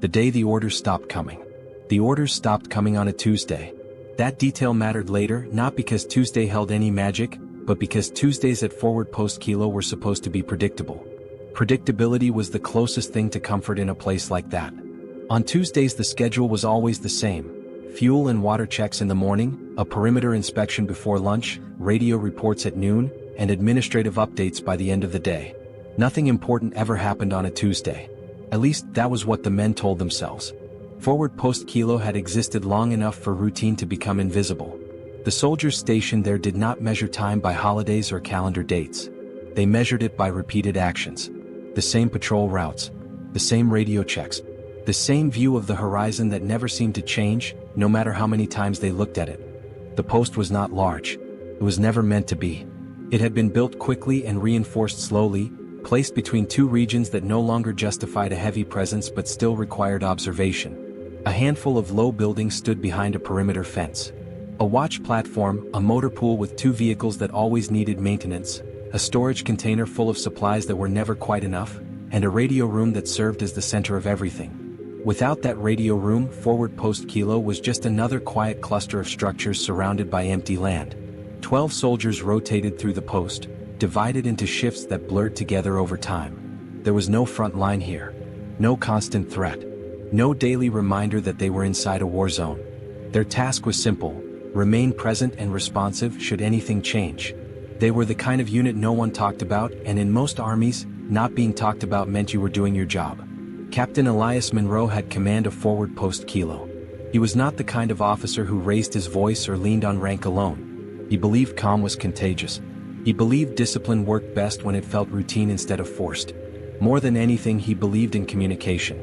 The day the orders stopped coming. The orders stopped coming on a Tuesday. That detail mattered later, not because Tuesday held any magic, but because Tuesdays at Forward Post Kilo were supposed to be predictable. Predictability was the closest thing to comfort in a place like that. On Tuesdays the schedule was always the same. Fuel and water checks in the morning, a perimeter inspection before lunch, radio reports at noon, and administrative updates by the end of the day. Nothing important ever happened on a Tuesday. At least that was what the men told themselves. Forward Post Kilo had existed long enough for routine to become invisible. The soldiers stationed there did not measure time by holidays or calendar dates. They measured it by repeated actions. The same patrol routes, the same radio checks, the same view of the horizon that never seemed to change, no matter how many times they looked at it. The post was not large. It was never meant to be. It had been built quickly and reinforced slowly, placed between two regions that no longer justified a heavy presence but still required observation. A handful of low buildings stood behind a perimeter fence. A watch platform, a motor pool with two vehicles that always needed maintenance, a storage container full of supplies that were never quite enough, and a radio room that served as the center of everything. Without that radio room, Forward Post Kilo was just another quiet cluster of structures surrounded by empty land. 12 soldiers rotated through the post, divided into shifts that blurred together over time. There was no front line here. No constant threat. No daily reminder that they were inside a war zone. Their task was simple: remain present and responsive should anything change. They were the kind of unit no one talked about, and in most armies, not being talked about meant you were doing your job. Captain Elias Monroe had command of Forward Post Kilo. He was not the kind of officer who raised his voice or leaned on rank alone. He believed calm was contagious. He believed discipline worked best when it felt routine instead of forced. More than anything, he believed in communication.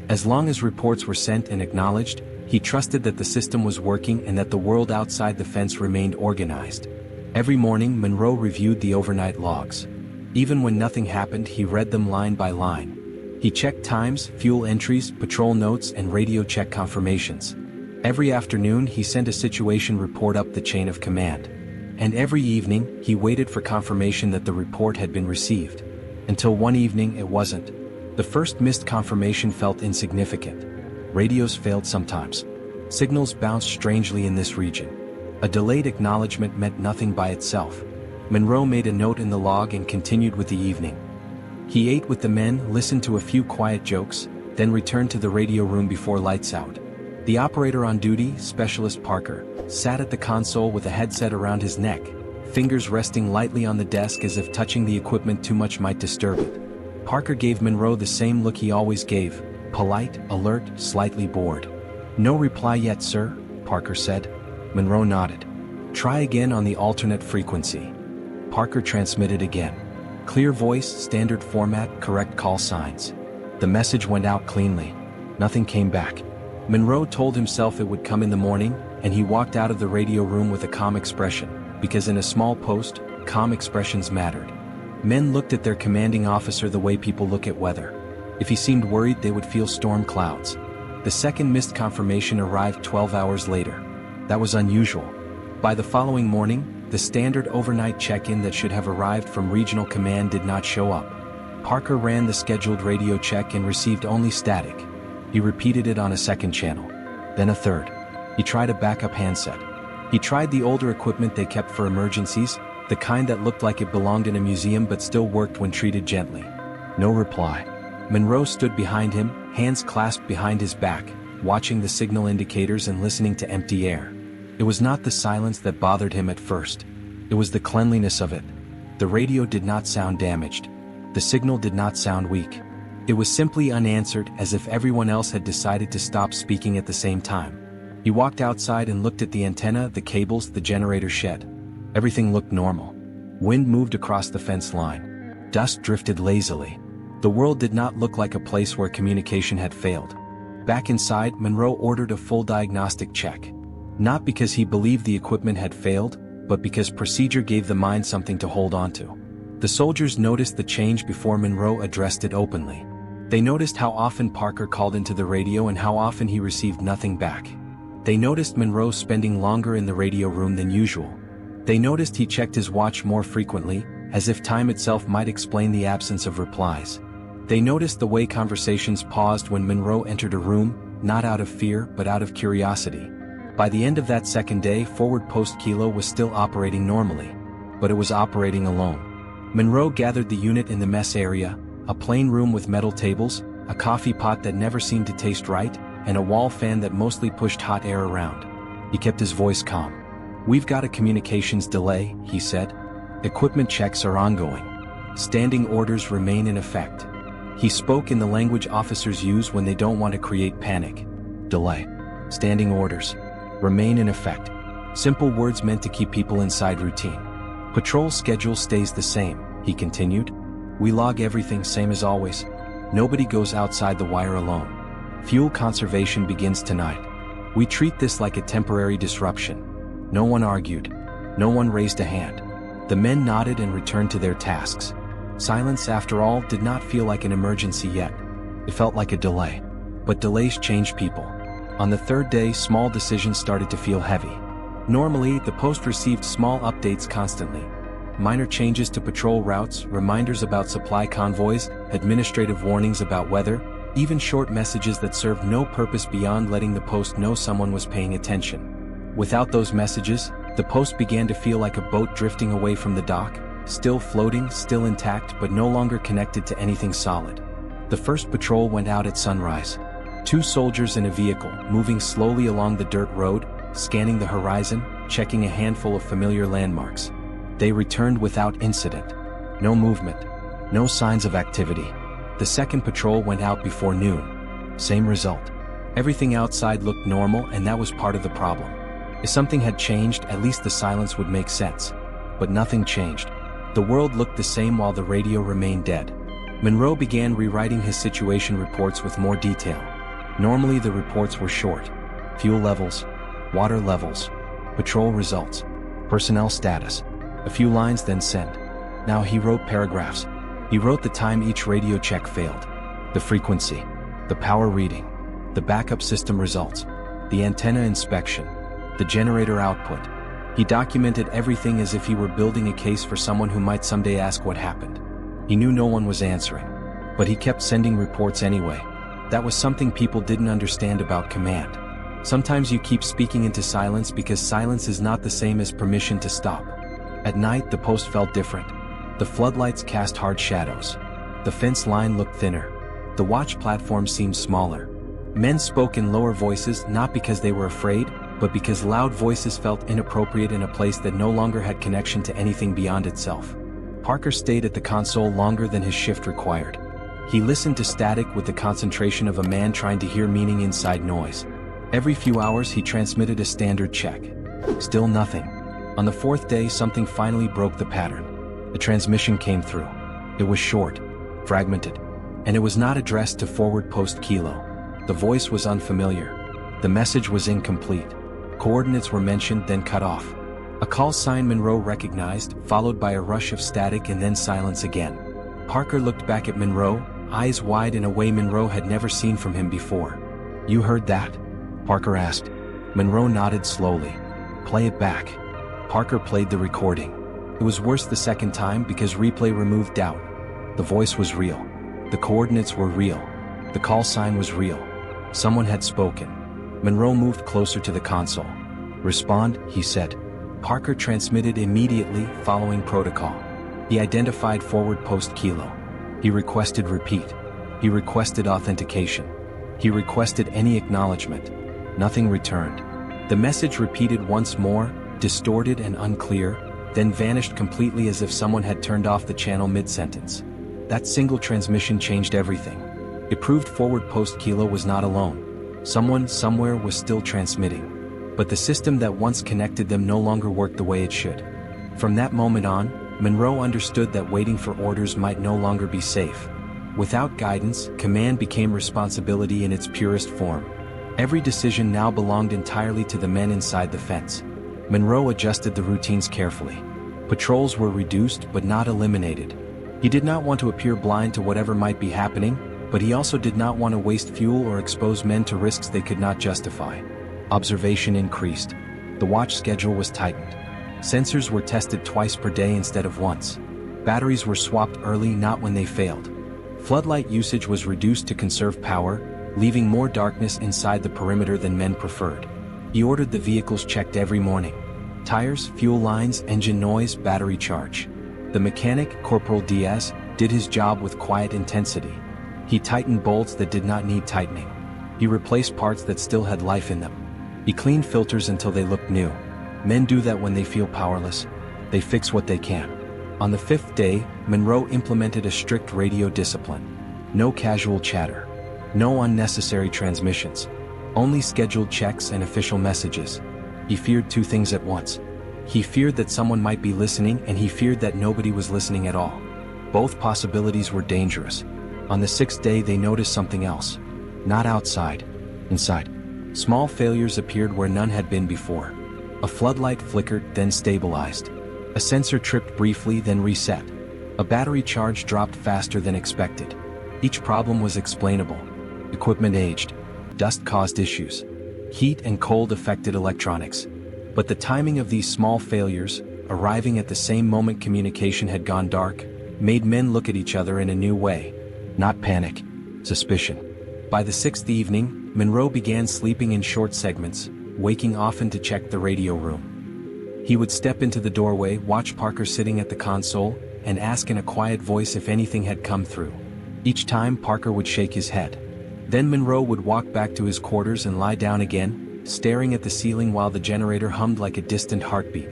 As long as reports were sent and acknowledged, he trusted that the system was working and that the world outside the fence remained organized. Every morning, Monroe reviewed the overnight logs. Even when nothing happened, he read them line by line. He checked times, fuel entries, patrol notes, and radio check confirmations. Every afternoon, he sent a situation report up the chain of command. And every evening, he waited for confirmation that the report had been received. Until one evening, it wasn't. The first missed confirmation felt insignificant. Radios failed sometimes. Signals bounced strangely in this region. A delayed acknowledgement meant nothing by itself. Monroe made a note in the log and continued with the evening. He ate with the men, listened to a few quiet jokes, then returned to the radio room before lights out. The operator on duty, Specialist Parker, sat at the console with a headset around his neck, fingers resting lightly on the desk as if touching the equipment too much might disturb it. Parker gave Monroe the same look he always gave: polite, alert, slightly bored. "No reply yet, sir," Parker said. Monroe nodded. "Try again on the alternate frequency." Parker transmitted again. Clear voice, standard format, correct call signs. The message went out cleanly. Nothing came back. Monroe told himself it would come in the morning, and he walked out of the radio room with a calm expression, because in a small post, calm expressions mattered. Men looked at their commanding officer the way people look at weather. If he seemed worried, they would feel storm clouds. The second missed confirmation arrived 12 hours later. That was unusual. By the following morning, the standard overnight check-in that should have arrived from regional command did not show up. Parker ran the scheduled radio check and received only static. He repeated it on a second channel, then a third. He tried a backup handset. He tried the older equipment they kept for emergencies, the kind that looked like it belonged in a museum but still worked when treated gently. No reply. Monroe stood behind him, hands clasped behind his back, watching the signal indicators and listening to empty air. It was not the silence that bothered him at first. It was the cleanliness of it. The radio did not sound damaged. The signal did not sound weak. It was simply unanswered, as if everyone else had decided to stop speaking at the same time. He walked outside and looked at the antenna, the cables, the generator shed. Everything looked normal. Wind moved across the fence line. Dust drifted lazily. The world did not look like a place where communication had failed. Back inside, Monroe ordered a full diagnostic check. Not because he believed the equipment had failed, but because procedure gave the mind something to hold on to. The soldiers noticed the change before Monroe addressed it openly. They noticed how often Parker called into the radio and how often he received nothing back. They noticed Monroe spending longer in the radio room than usual. They noticed he checked his watch more frequently, as if time itself might explain the absence of replies. They noticed the way conversations paused when Monroe entered a room, not out of fear but out of curiosity. By the end of that second day, Forward Post Kilo was still operating normally. But it was operating alone. Monroe gathered the unit in the mess area, a plain room with metal tables, a coffee pot that never seemed to taste right, and a wall fan that mostly pushed hot air around. He kept his voice calm. "We've got a communications delay," he said. "Equipment checks are ongoing. Standing orders remain in effect." He spoke in the language officers use when they don't want to create panic. Delay. Standing orders. Remain in effect. Simple words meant to keep people inside routine. "Patrol schedule stays the same," he continued. "We log everything same as always. Nobody goes outside the wire alone. Fuel conservation begins tonight. We treat this like a temporary disruption." No one argued. No one raised a hand. The men nodded and returned to their tasks. Silence, after all, did not feel like an emergency yet. It felt like a delay. But delays change people. On the third day, small decisions started to feel heavy. Normally, the post received small updates constantly. Minor changes to patrol routes, reminders about supply convoys, administrative warnings about weather, even short messages that served no purpose beyond letting the post know someone was paying attention. Without those messages, the post began to feel like a boat drifting away from the dock, still floating, still intact, but no longer connected to anything solid. The first patrol went out at sunrise. 2 soldiers in a vehicle, moving slowly along the dirt road, scanning the horizon, checking a handful of familiar landmarks. They returned without incident. No movement. No signs of activity. The second patrol went out before noon. Same result. Everything outside looked normal, and that was part of the problem. If something had changed, at least the silence would make sense. But nothing changed. The world looked the same while the radio remained dead. Monroe began rewriting his situation reports with more detail. Normally the reports were short. Fuel levels, water levels, patrol results, personnel status. A few lines, then send. Now he wrote paragraphs. He wrote the time each radio check failed, the frequency, the power reading, the backup system results, the antenna inspection, the generator output. He documented everything as if he were building a case for someone who might someday ask what happened. He knew no one was answering, but he kept sending reports anyway. That was something people didn't understand about command. Sometimes you keep speaking into silence because silence is not the same as permission to stop. At night, the post felt different. The floodlights cast hard shadows. The fence line looked thinner. The watch platform seemed smaller. Men spoke in lower voices, not because they were afraid, but because loud voices felt inappropriate in a place that no longer had connection to anything beyond itself. Parker stayed at the console longer than his shift required. He listened to static with the concentration of a man trying to hear meaning inside noise. Every few hours he transmitted a standard check. Still nothing. On the 4th day, something finally broke the pattern. The transmission came through. It was short, fragmented, and it was not addressed to Forward Post Kilo. The voice was unfamiliar. The message was incomplete. Coordinates were mentioned, then cut off. A call sign Monroe recognized, followed by a rush of static and then silence again. Parker looked back at Monroe, eyes wide in a way Monroe had never seen from him before. "You heard that?" Parker asked. Monroe nodded slowly. "Play it back." Parker played the recording. It was worse the second time because replay removed doubt. The voice was real. The coordinates were real. The call sign was real. Someone had spoken. Monroe moved closer to the console. "Respond," he said. Parker transmitted immediately, following protocol. He identified Forward Post Kilo. He requested repeat. He requested authentication. He requested any acknowledgement. Nothing returned. The message repeated once more, distorted and unclear, then vanished completely as if someone had turned off the channel mid-sentence. That single transmission changed everything. It proved Forward Post Kilo was not alone. Someone, somewhere was still transmitting. But the system that once connected them no longer worked the way it should. From that moment on, Monroe understood that waiting for orders might no longer be safe. Without guidance, command became responsibility in its purest form. Every decision now belonged entirely to the men inside the fence. Monroe adjusted the routines carefully. Patrols were reduced but not eliminated. He did not want to appear blind to whatever might be happening, but he also did not want to waste fuel or expose men to risks they could not justify. Observation increased. The watch schedule was tightened. Sensors were tested twice per day instead of once. Batteries were swapped early, not when they failed. Floodlight usage was reduced to conserve power, leaving more darkness inside the perimeter than men preferred. He ordered the vehicles checked every morning. Tires, fuel lines, engine noise, battery charge. The mechanic, Corporal Diaz, did his job with quiet intensity. He tightened bolts that did not need tightening. He replaced parts that still had life in them. He cleaned filters until they looked new. Men do that when they feel powerless. They fix what they can. On the 5th day, Monroe implemented a strict radio discipline. No casual chatter. No unnecessary transmissions. Only scheduled checks and official messages. He feared two things at once. He feared that someone might be listening, and he feared that nobody was listening at all. Both possibilities were dangerous. On the 6th day they noticed something else. Not outside. Inside. Small failures appeared where none had been before. A floodlight flickered, then stabilized. A sensor tripped briefly, then reset. A battery charge dropped faster than expected. Each problem was explainable. Equipment aged. Dust caused issues. Heat and cold affected electronics. But the timing of these small failures, arriving at the same moment communication had gone dark, made men look at each other in a new way. Not panic. Suspicion. By the 6th evening, Monroe began sleeping in short segments, waking often to check the radio room. He would step into the doorway, watch Parker sitting at the console, and ask in a quiet voice if anything had come through. Each time Parker would shake his head. Then Monroe would walk back to his quarters and lie down again, staring at the ceiling while the generator hummed like a distant heartbeat.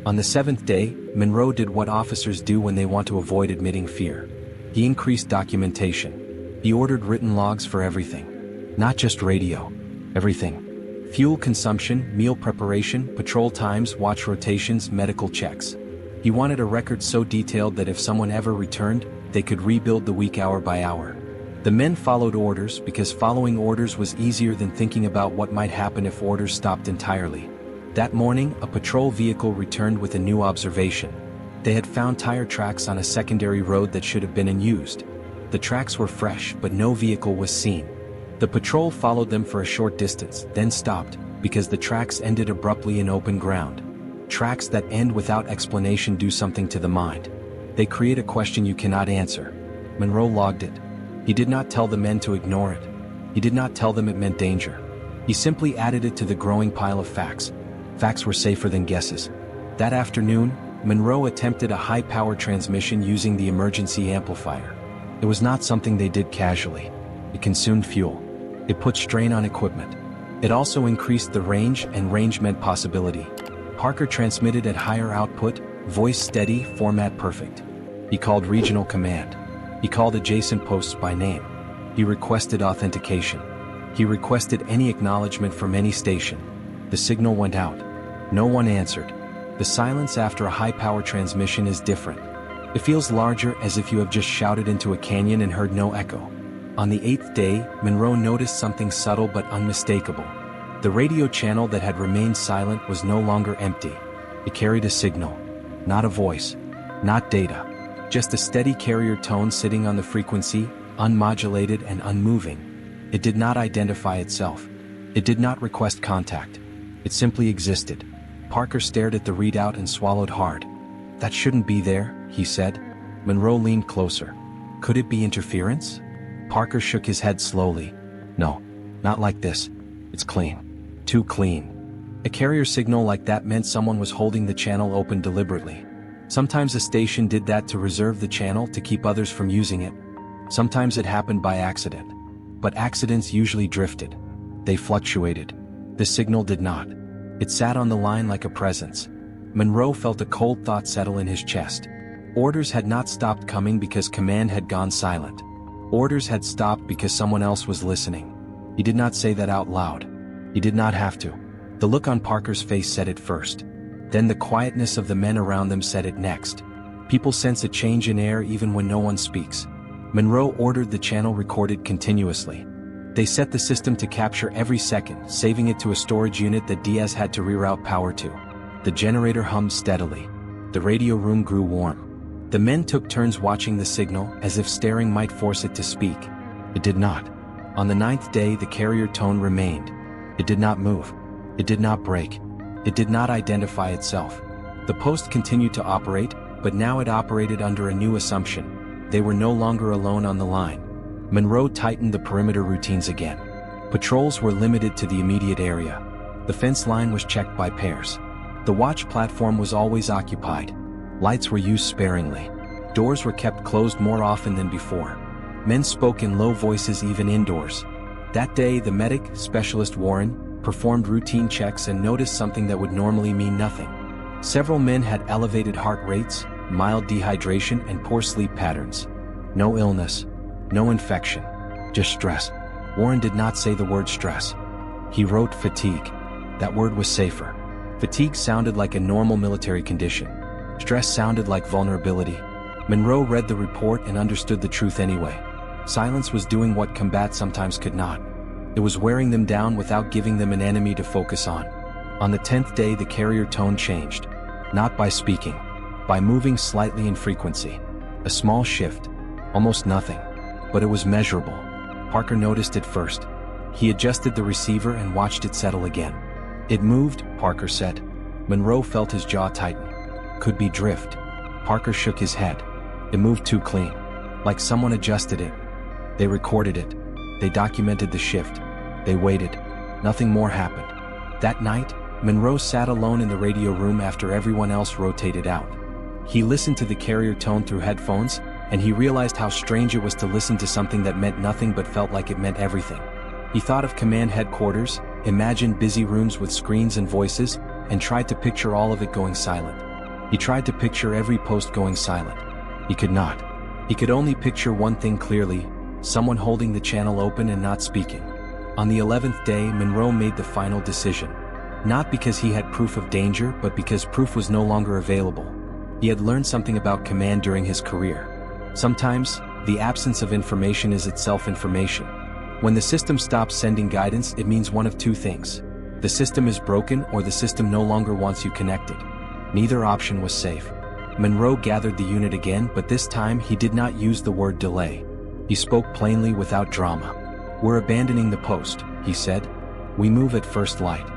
On the 7th day, Monroe did what officers do when they want to avoid admitting fear. He increased documentation. He ordered written logs for everything. Not just radio. Everything. Fuel consumption, meal preparation, patrol times, watch rotations, medical checks. He wanted a record so detailed that if someone ever returned, they could rebuild the week hour by hour. The men followed orders because following orders was easier than thinking about what might happen if orders stopped entirely. That morning, a patrol vehicle returned with a new observation. They had found tire tracks on a secondary road that should have been unused. The tracks were fresh, but no vehicle was seen. The patrol followed them for a short distance, then stopped, because the tracks ended abruptly in open ground. Tracks that end without explanation do something to the mind. They create a question you cannot answer. Monroe logged it. He did not tell the men to ignore it. He did not tell them it meant danger. He simply added it to the growing pile of facts. Facts were safer than guesses. That afternoon, Monroe attempted a high-power transmission using the emergency amplifier. It was not something they did casually. It consumed fuel. It put strain on equipment. It also increased the range, and range meant possibility. Parker transmitted at higher output, voice steady, format perfect. He called regional command. He called adjacent posts by name. He requested authentication. He requested any acknowledgement from any station. The signal went out. No one answered. The silence after a high-power transmission is different. It feels larger, as if you have just shouted into a canyon and heard no echo. On the 8th day, Monroe noticed something subtle but unmistakable. The radio channel that had remained silent was no longer empty. It carried a signal. Not a voice. Not data. Just a steady carrier tone sitting on the frequency, unmodulated and unmoving. It did not identify itself. It did not request contact. It simply existed. Parker stared at the readout and swallowed hard. "That shouldn't be there," he said. Monroe leaned closer. "Could it be interference?" Parker shook his head slowly. "No, not like this. It's clean. Too clean." A carrier signal like that meant someone was holding the channel open deliberately. Sometimes a station did that to reserve the channel to keep others from using it. Sometimes it happened by accident. But accidents usually drifted. They fluctuated. The signal did not. It sat on the line like a presence. Monroe felt a cold thought settle in his chest. Orders had not stopped coming because command had gone silent. Orders had stopped because someone else was listening. He did not say that out loud. He did not have to. The look on Parker's face said it first. Then the quietness of the men around them said it next. People sense a change in air even when no one speaks. Monroe ordered the channel recorded continuously. They set the system to capture every second, saving it to a storage unit that Diaz had to reroute power to. The generator hummed steadily. The radio room grew warm. The men took turns watching the signal, as if staring might force it to speak. It did not. On the 9th day, the carrier tone remained. It did not move. It did not break. It did not identify itself. The post continued to operate, but now it operated under a new assumption. they were no longer alone on the line. Monroe tightened the perimeter routines again. Patrols were limited to the immediate area. The fence line was checked by pairs. The watch platform was always occupied. Lights were used sparingly. Doors were kept closed more often than before. Men spoke in low voices even indoors. That day, the medic, Specialist Warren, performed routine checks and noticed something that would normally mean nothing. Several men had elevated heart rates, mild dehydration, and poor sleep patterns. No illness, no infection, just stress. Warren did not say the word stress. He wrote fatigue. That word was safer. Fatigue sounded like a normal military condition. Stress sounded like vulnerability. Monroe read the report and understood the truth anyway. Silence was doing what combat sometimes could not. It was wearing them down without giving them an enemy to focus on. On the 10th day, the carrier tone changed. Not by speaking, by moving slightly in frequency. A small shift, almost nothing, but it was measurable. Parker noticed it first. He adjusted the receiver and watched it settle again. It moved, Parker said. Monroe felt his jaw tighten. Could be drift. Parker shook his head. It moved too clean. Like someone adjusted it. They recorded it. They documented the shift. They waited. Nothing more happened. That night, Monroe sat alone in the radio room after everyone else rotated out. He listened to the carrier tone through headphones, and he realized how strange it was to listen to something that meant nothing but felt like it meant everything. He thought of command headquarters, imagined busy rooms with screens and voices, and tried to picture all of it going silent. He tried to picture every post going silent. He could not. He could only picture one thing clearly, someone holding the channel open and not speaking. On the 11th day, Monroe made the final decision. Not because he had proof of danger, but because proof was no longer available. He had learned something about command during his career. Sometimes, the absence of information is itself information. When the system stops sending guidance, it means one of two things. The system is broken or the system no longer wants you connected. Neither option was safe. Monroe gathered the unit again, but this time he did not use the word delay. He spoke plainly without drama. "We're abandoning the post," he said. "We move at first light.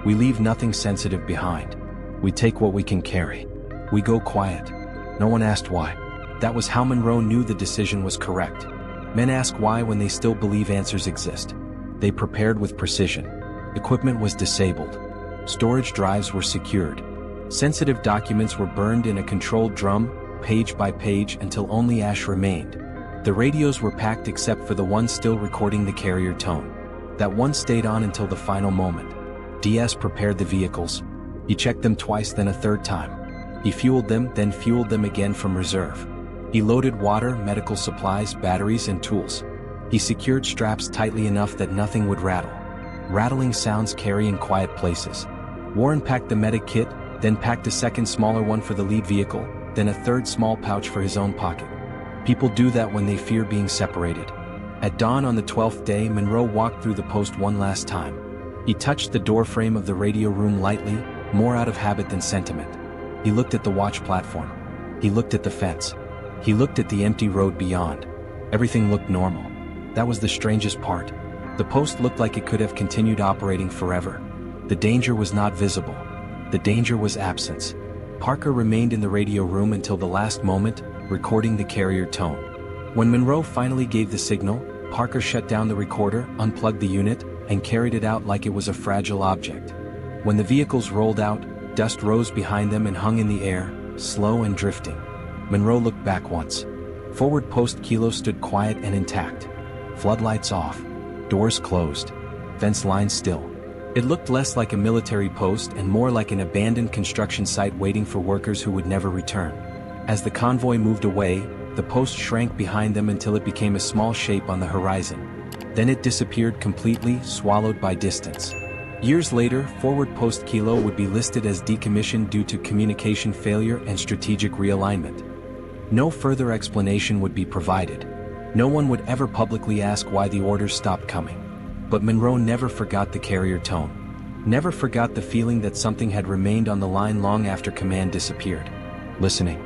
We leave nothing sensitive behind. We take what we can carry. We go quiet." No one asked why. That was how Monroe knew the decision was correct. Men ask why when they still believe answers exist. They prepared with precision. Equipment was disabled. Storage drives were secured. Sensitive documents were burned in a controlled drum, page by page, until only ash remained. The radios were packed except for the one still recording the carrier tone. That one stayed on until the final moment. DS prepared the vehicles. He checked them twice, then a third time. He fueled them, then fueled them again from reserve. He loaded water, medical supplies, batteries, and tools. He secured straps tightly enough that nothing would rattle. Rattling sounds carry in quiet places. Warren packed the medic kit, then packed a second smaller one for the lead vehicle, then a third small pouch for his own pocket. People do that when they fear being separated. At dawn on the 12th day, Monroe walked through the post one last time. He touched the doorframe of the radio room lightly, more out of habit than sentiment. He looked at the watch platform. He looked at the fence. He looked at the empty road beyond. Everything looked normal. That was the strangest part. The post looked like it could have continued operating forever. The danger was not visible. The danger was absence. Parker remained in the radio room until the last moment, recording the carrier tone. When Monroe finally gave the signal, Parker shut down the recorder, unplugged the unit, and carried it out like it was a fragile object. When the vehicles rolled out, dust rose behind them and hung in the air, slow and drifting. Monroe looked back once. Forward post Kilo stood quiet and intact. Floodlights off. Doors closed. Fence line still. It looked less like a military post and more like an abandoned construction site waiting for workers who would never return. As the convoy moved away, the post shrank behind them until it became a small shape on the horizon. Then it disappeared completely, swallowed by distance. Years later, forward post Kilo would be listed as decommissioned due to communication failure and strategic realignment. No further explanation would be provided. No one would ever publicly ask why the orders stopped coming. But Monroe never forgot the carrier tone. Never forgot the feeling that something had remained on the line long after command disappeared. Listening.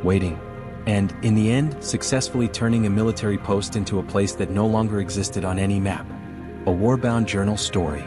Waiting. And, in the end, successfully turning a military post into a place that no longer existed on any map. A Warbound journal story.